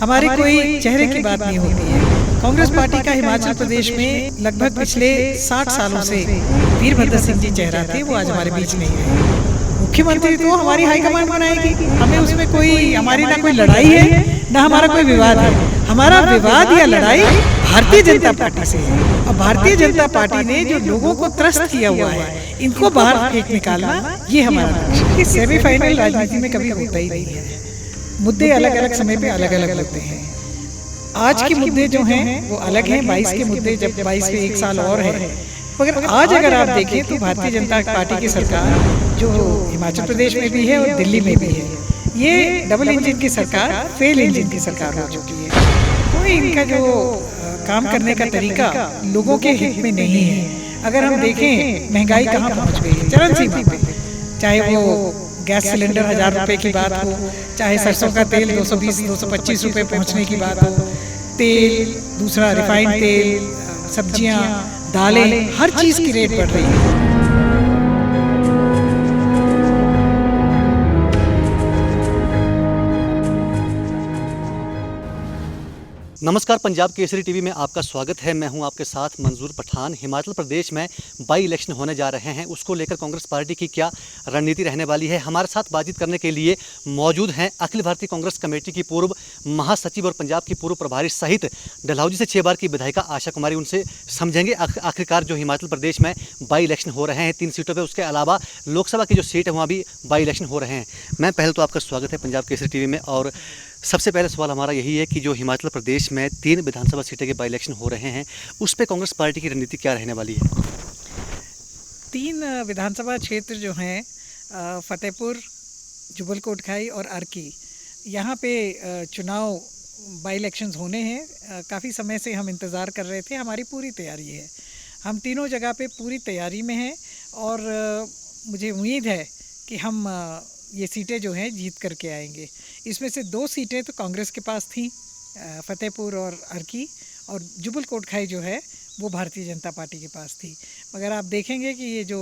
हमारी कोई चेहरे की बात नहीं होती है। कांग्रेस पार्टी का हिमाचल प्रदेश में लगभग पिछले 60 सालों से वीरभद्र सिंह जी चेहरा थे, वो आज हमारे बीच नहीं है। मुख्यमंत्री तो हमारी हाईकमान बनाएगी, हमें उसमें कोई हमारी ना कोई लड़ाई है ना हमारा कोई विवाद है। हमारा विवाद या लड़ाई भारतीय जनता पार्टी से है और भारतीय जनता पार्टी ने जो लोगों को त्रस्त किया हुआ है इनको बाहर फेंक निकालना, ये हमारा लक्ष्य है। सेमीफाइनल राजनीति में कभी होता ही नहीं है। मुद्दे अलग अलग समय पे अलग अलग होते हैं। आज के मुद्दे जो हैं वो अलग हैं। 22 के मुद्दे जब 22 पे 1 साल और है, मगर आज अगर आप देखें तो भारतीय जनता पार्टी की सरकार जो हिमाचल प्रदेश में भी है और दिल्ली में भी है, ये डबल इंजन की सरकार, फेल इंजन की सरकार हो चुकी है। कोई इनका जो काम करने का तरीका लोगों के हित में नहीं है। अगर हम देखें महंगाई कहाँ पहुँच गई है, चरम सीमा पे, चाहे वो गैस सिलेंडर 1000 रुपए की बात हो, चाहे सरसों का तेल 220-225 रुपए पहुंचने की बात हो, तेल, दूसरा रिफाइंड तेल, सब्जियां, दालें, हर चीज़ की रेट बढ़ रही है। नमस्कार, पंजाब केसरी टीवी में आपका स्वागत है। मैं हूं आपके साथ मंजूर पठान। हिमाचल प्रदेश में बाई इलेक्शन होने जा रहे हैं, उसको लेकर कांग्रेस पार्टी की क्या रणनीति रहने वाली है। हमारे साथ बातचीत करने के लिए मौजूद हैं अखिल भारतीय कांग्रेस कमेटी की पूर्व महासचिव और पंजाब की पूर्व प्रभारी सहित डलहौजी से 6 बार की विधायिका आशा कुमारी। उनसे समझेंगे आखिरकार जो हिमाचल प्रदेश में बाई इलेक्शन हो रहे हैं 3 सीटों पर, उसके अलावा लोकसभा की जो सीट है वहाँ भी बाई इलेक्शन हो रहे हैं। मैं पहले तो आपका स्वागत है पंजाब केसरी टीवी में, और सबसे पहले सवाल हमारा यही है कि जो हिमाचल प्रदेश में 3 विधानसभा सीटें के बाई इलेक्शन हो रहे हैं, उस पर कांग्रेस पार्टी की रणनीति क्या रहने वाली है? 3 विधानसभा क्षेत्र जो हैं फतेहपुर, जुब्बल कोटखाई और अर्की, यहाँ पे चुनाव बाई इलेक्शंस होने हैं। काफ़ी समय से हम इंतज़ार कर रहे थे, हमारी पूरी तैयारी है। हम तीनों जगह पे पूरी तैयारी में हैं और मुझे उम्मीद है कि हम ये सीटें जो हैं जीत करके आएंगे। इसमें से 2 सीटें तो कांग्रेस के पास थी, फतेहपुर और अर्की, और जुब्बल कोटखाई जो है वो भारतीय जनता पार्टी के पास थी। मगर आप देखेंगे कि ये जो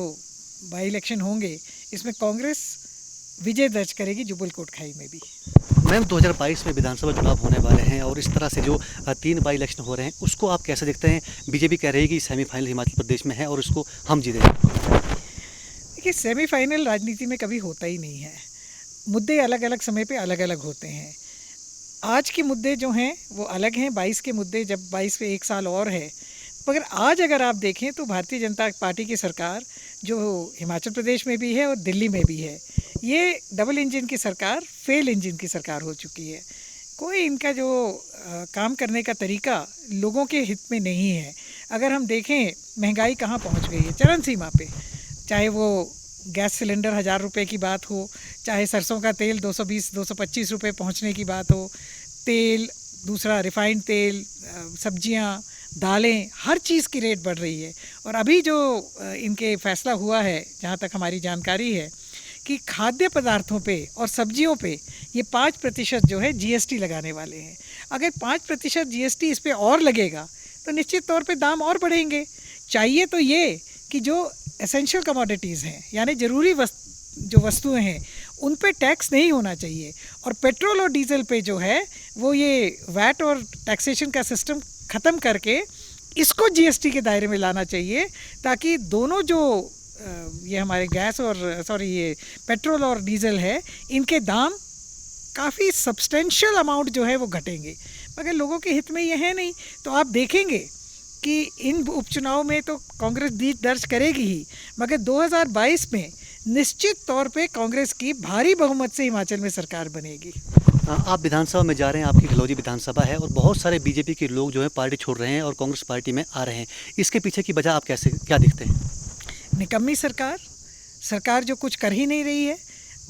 बाई इलेक्शन होंगे इसमें कांग्रेस विजय दर्ज करेगी जुब्बल कोटखाई में भी। मैम, 2022 में विधानसभा चुनाव होने वाले हैं और इस तरह से जो 3 बाई इलेक्शन हो रहे हैं उसको आप कैसे देखते हैं? बीजेपी कह रही है कि सेमीफाइनल हिमाचल प्रदेश में है और इसको हम जीतेंगे। देखिए, सेमीफाइनल राजनीति में कभी होता ही नहीं है। मुद्दे अलग अलग समय पे अलग अलग होते हैं। आज के मुद्दे जो हैं वो अलग हैं। 22 के मुद्दे जब 22 पे 1 साल और है, मगर आज अगर आप देखें तो भारतीय जनता पार्टी की सरकार जो हिमाचल प्रदेश में भी है और दिल्ली में भी है, ये डबल इंजन की सरकार, फेल इंजन की सरकार हो चुकी है। कोई इनका जो काम करने का तरीका लोगों के हित में नहीं है। अगर हम देखें महंगाई कहाँ पहुँच गई है, चरम सीमा पे, चाहे वो गैस सिलेंडर 1000 रुपए की बात हो, चाहे सरसों का तेल 220-225 रुपए पहुंचने की बात हो, तेल, दूसरा रिफाइंड तेल, सब्जियां, दालें, हर चीज़ की रेट बढ़ रही है। और अभी जो इनके फैसला हुआ है, जहां तक हमारी जानकारी है, कि खाद्य पदार्थों पे और सब्जियों पे ये 5% जो है जीएसटी लगाने वाले हैं। अगर 5% जीएसटी इस पर और लगेगा तो निश्चित तौर पर दाम और बढ़ेंगे। चाहिए तो ये कि जो एसेंशियल कमोडिटीज़ हैं, यानी ज़रूरी जो वस्तुएं हैं, उन पे टैक्स नहीं होना चाहिए। और पेट्रोल और डीजल पे जो है वो ये वैट और टैक्सेशन का सिस्टम ख़त्म करके इसको जीएसटी के दायरे में लाना चाहिए, ताकि दोनों जो ये हमारे गैस और ये पेट्रोल और डीजल है, इनके दाम काफ़ी सब्सटेंशियल अमाउंट जो है वो घटेंगे। मगर लोगों के हित में ये है नहीं। तो आप देखेंगे कि इन उपचुनाव में तो कांग्रेस जीत दर्ज करेगी ही, मगर 2022 में निश्चित तौर पे कांग्रेस की भारी बहुमत से हिमाचल में सरकार बनेगी। आप विधानसभा में जा रहे हैं, आपकी डलहौजी विधानसभा है, और बहुत सारे बीजेपी के लोग जो हैं पार्टी छोड़ रहे हैं और कांग्रेस पार्टी में आ रहे हैं। इसके पीछे की वजह आप क्या दिखते हैं? निकम्मी सरकार जो कुछ कर ही नहीं रही है।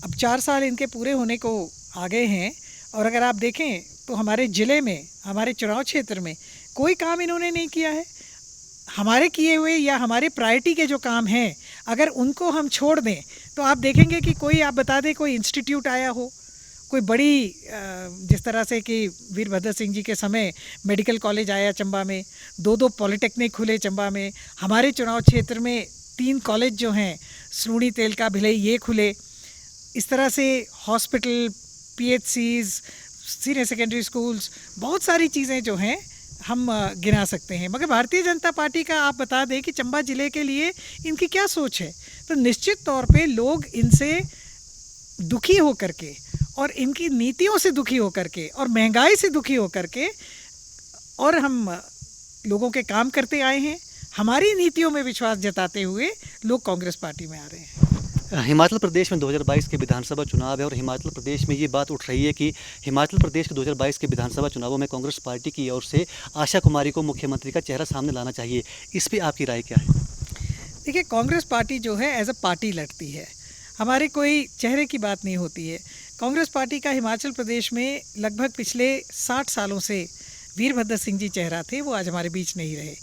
अब 4 साल इनके पूरे होने को आ गए हैं, और अगर आप देखें तो हमारे ज़िले में, हमारे चुनाव क्षेत्र में कोई काम इन्होंने नहीं किया है। हमारे किए हुए या हमारे प्रायोरिटी के जो काम हैं, अगर उनको हम छोड़ दें तो आप देखेंगे कि कोई, आप बता दें, कोई इंस्टीट्यूट आया हो, कोई बड़ी, जिस तरह से कि वीरभद्र सिंह जी के समय मेडिकल कॉलेज आया चंबा में, 2 पॉलिटेक्निक खुले चंबा में। हमारे चुनाव क्षेत्र में 3 कॉलेज जो हैं, स्लूणी, तेलका, भिलई, ये खुले। इस तरह से hospital, PHCs, senior secondary schools, बहुत सारी चीज़ें जो हैं हम गिना सकते हैं। मगर भारतीय जनता पार्टी का आप बता दें कि चंबा ज़िले के लिए इनकी क्या सोच है। तो निश्चित तौर पे लोग इनसे दुखी होकर के और इनकी नीतियों से दुखी होकर के और महंगाई से दुखी होकर के, और हम लोगों के काम करते आए हैं, हमारी नीतियों में विश्वास जताते हुए लोग कांग्रेस पार्टी में आ रहे हैं। हिमाचल प्रदेश में 2022 के विधानसभा चुनाव है और हिमाचल प्रदेश में ये बात उठ रही है कि हिमाचल प्रदेश के 2022 के विधानसभा चुनावों में कांग्रेस पार्टी की ओर से आशा कुमारी को मुख्यमंत्री का चेहरा सामने लाना चाहिए। इस पर आपकी राय क्या है? देखिए, कांग्रेस पार्टी जो है एज अ पार्टी लड़ती है, हमारे कोई चेहरे की बात नहीं होती है। कांग्रेस पार्टी का हिमाचल प्रदेश में लगभग पिछले 60 सालों से वीरभद्र सिंह जी चेहरा थे, वो आज हमारे बीच नहीं रहे।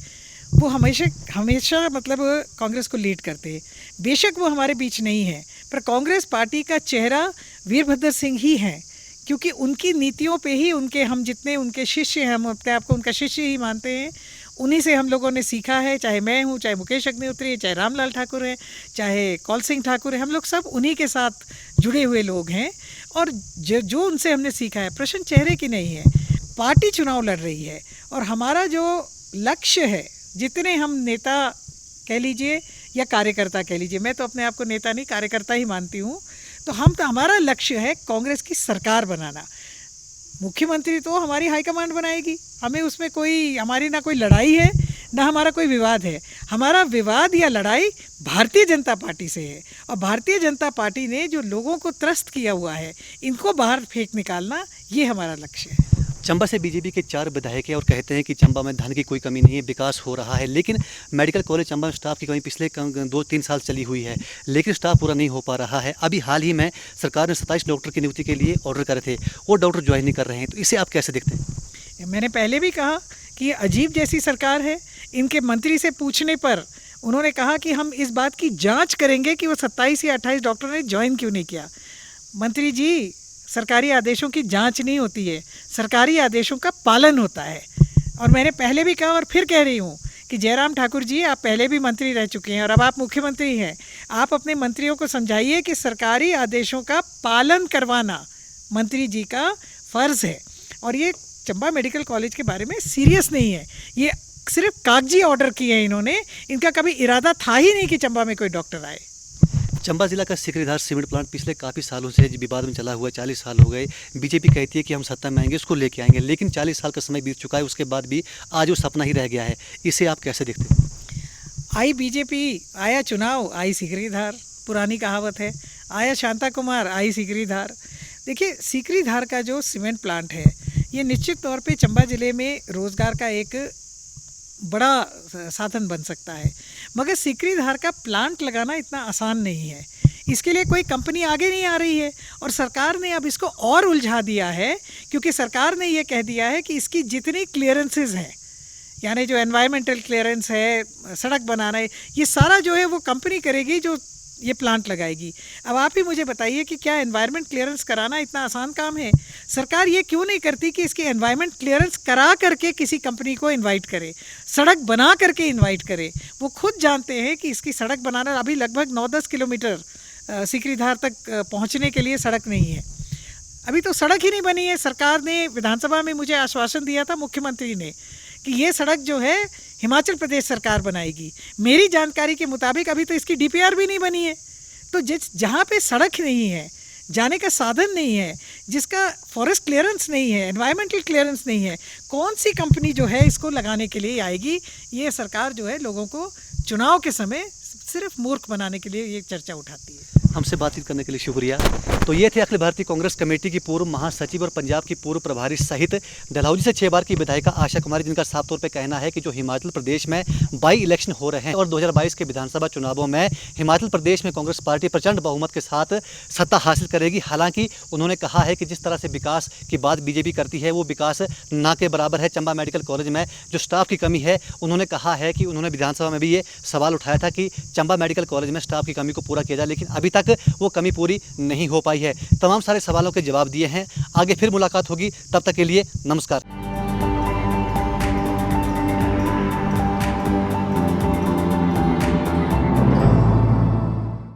वो हमेशा मतलब कांग्रेस को लीड करते हैं। बेशक वो हमारे बीच नहीं है, पर कांग्रेस पार्टी का चेहरा वीरभद्र सिंह ही हैं, क्योंकि उनकी नीतियों पे ही हम जितने उनके शिष्य हैं, हम अपने आप को उनका शिष्य ही मानते हैं। उन्हीं से हम लोगों ने सीखा है, चाहे मैं हूँ, चाहे मुकेश अग्निहोत्री है, चाहे रामलाल ठाकुर है, चाहे कौल सिंह ठाकुर है, हम लोग सब उन्हीं के साथ जुड़े हुए लोग हैं। और जो उनसे हमने सीखा है, प्रश्न चेहरे की नहीं है, पार्टी चुनाव लड़ रही है। और हमारा जो लक्ष्य है, जितने हम नेता कह लीजिए या कार्यकर्ता कह लीजिए, मैं तो अपने आप को नेता नहीं कार्यकर्ता ही मानती हूँ, तो हमारा लक्ष्य है कांग्रेस की सरकार बनाना। मुख्यमंत्री तो हमारी हाईकमांड बनाएगी, हमें उसमें हमारी ना कोई लड़ाई है, ना हमारा कोई विवाद है। हमारा विवाद या लड़ाई भारतीय जनता पार्टी से है, और भारतीय जनता पार्टी ने जो लोगों को त्रस्त किया हुआ है, इनको बाहर फेंक निकालना, ये हमारा लक्ष्य है। चंबा से बीजेपी के 4 विधायक हैं और कहते हैं कि चंबा में धन की कोई कमी नहीं है, विकास हो रहा है। लेकिन मेडिकल कॉलेज चंबा में स्टाफ की कमी पिछले 2-3 साल चली हुई है, लेकिन स्टाफ पूरा नहीं हो पा रहा है। अभी हाल ही में सरकार ने 27 डॉक्टर की नियुक्ति के लिए ऑर्डर करे थे, वो डॉक्टर ज्वाइन नहीं कर रहे हैं। तो इसे आप कैसे देखते हैं? मैंने पहले भी कहा कि ये अजीब जैसी सरकार है। इनके मंत्री से पूछने पर उन्होंने कहा कि हम इस बात की जाँच करेंगे कि वो 27 या 28 डॉक्टर ने ज्वाइन क्यों नहीं किया। मंत्री जी, सरकारी आदेशों की जांच नहीं होती है, सरकारी आदेशों का पालन होता है। और मैंने पहले भी कहा और फिर कह रही हूँ कि जयराम ठाकुर जी, आप पहले भी मंत्री रह चुके हैं और अब आप मुख्यमंत्री हैं। आप अपने मंत्रियों को समझाइए कि सरकारी आदेशों का पालन करवाना मंत्री जी का फ़र्ज़ है। और ये चंबा मेडिकल कॉलेज के बारे में सीरियस नहीं है, ये सिर्फ कागजी ऑर्डर किए हैं इन्होंने। इनका कभी इरादा था ही नहीं कि चंबा में कोई डॉक्टर आए। चंबा जिला का सिकरीधार सीमेंट प्लांट पिछले काफ़ी सालों से विवाद में चला हुआ है, 40 साल हो गए। बीजेपी कहती है कि हम सत्ता में आएंगे, उसको लेके आएंगे, लेकिन 40 साल का समय बीत चुका है, उसके बाद भी आज वो सपना ही रह गया है। इसे आप कैसे देखते हैं? आई बीजेपी, आया चुनाव, आई सिकरीधार, पुरानी कहावत है। आया शांता कुमार, आई सिकरीधार। देखिए, सिकरीधार का जो सीमेंट प्लांट है, ये निश्चित तौर पे चंबा ज़िले में रोज़गार का एक बड़ा साधन बन सकता है, मगर सिकरीधार का प्लांट लगाना इतना आसान नहीं है। इसके लिए कोई कंपनी आगे नहीं आ रही है, और सरकार ने अब इसको और उलझा दिया है, क्योंकि सरकार ने ये कह दिया है कि इसकी जितनी क्लियरेंसेस हैं, यानी जो एनवायरमेंटल क्लियरेंस है, सड़क बनाना है, ये सारा जो है वो कंपनी करेगी जो ये प्लांट लगाएगी। अब आप ही मुझे बताइए कि क्या एनवायरनमेंट क्लियरेंस कराना इतना आसान काम है? सरकार ये क्यों नहीं करती कि इसकी एनवायरनमेंट क्लियरेंस करा करके किसी कंपनी को इनवाइट करे, सड़क बना करके इनवाइट करे। वो खुद जानते हैं कि इसकी सड़क बनाना अभी लगभग 9-10 किलोमीटर सिकरीधार तक पहुंचने के लिए सड़क नहीं है। अभी तो सड़क ही नहीं बनी है। सरकार ने विधानसभा में मुझे आश्वासन दिया था मुख्यमंत्री ने कि ये सड़क जो है हिमाचल प्रदेश सरकार बनाएगी। मेरी जानकारी के मुताबिक अभी तो इसकी डीपीआर भी नहीं बनी है। तो जहाँ पे सड़क नहीं है, जाने का साधन नहीं है, जिसका फॉरेस्ट क्लियरेंस नहीं है, एनवायरमेंटल क्लियरेंस नहीं है, कौन सी कंपनी जो है इसको लगाने के लिए आएगी? ये सरकार जो है लोगों को चुनाव के समय सिर्फ मूर्ख बनाने के लिए ये चर्चा उठाती है। हमसे बातचीत करने के लिए शुक्रिया। तो ये थे अखिल भारतीय कांग्रेस कमेटी की पूर्व महासचिव और पंजाब की पूर्व प्रभारी सहित डलहौजी से 6 बार की विधायिका आशा कुमारी, जिनका साफ तौर पे कहना है कि जो हिमाचल प्रदेश में बाई इलेक्शन हो रहे हैं और 2022 के विधानसभा चुनावों में हिमाचल प्रदेश में कांग्रेस पार्टी प्रचंड बहुमत के साथ सत्ता हासिल करेगी। हालांकि उन्होंने कहा है कि जिस तरह से विकास की बात बीजेपी करती है वो विकास ना के बराबर है। चंबा मेडिकल कॉलेज में जो स्टाफ की कमी है, उन्होंने कहा है कि उन्होंने विधानसभा में भी ये सवाल उठाया था कि चंबा मेडिकल कॉलेज में स्टाफ की कमी को पूरा किया जाए, लेकिन अभी तक वो कमी पूरी नहीं हो पाई है। तमाम सारे सवालों के जवाब दिए हैं। आगे फिर मुलाकात होगी, तब तक के लिए नमस्कार।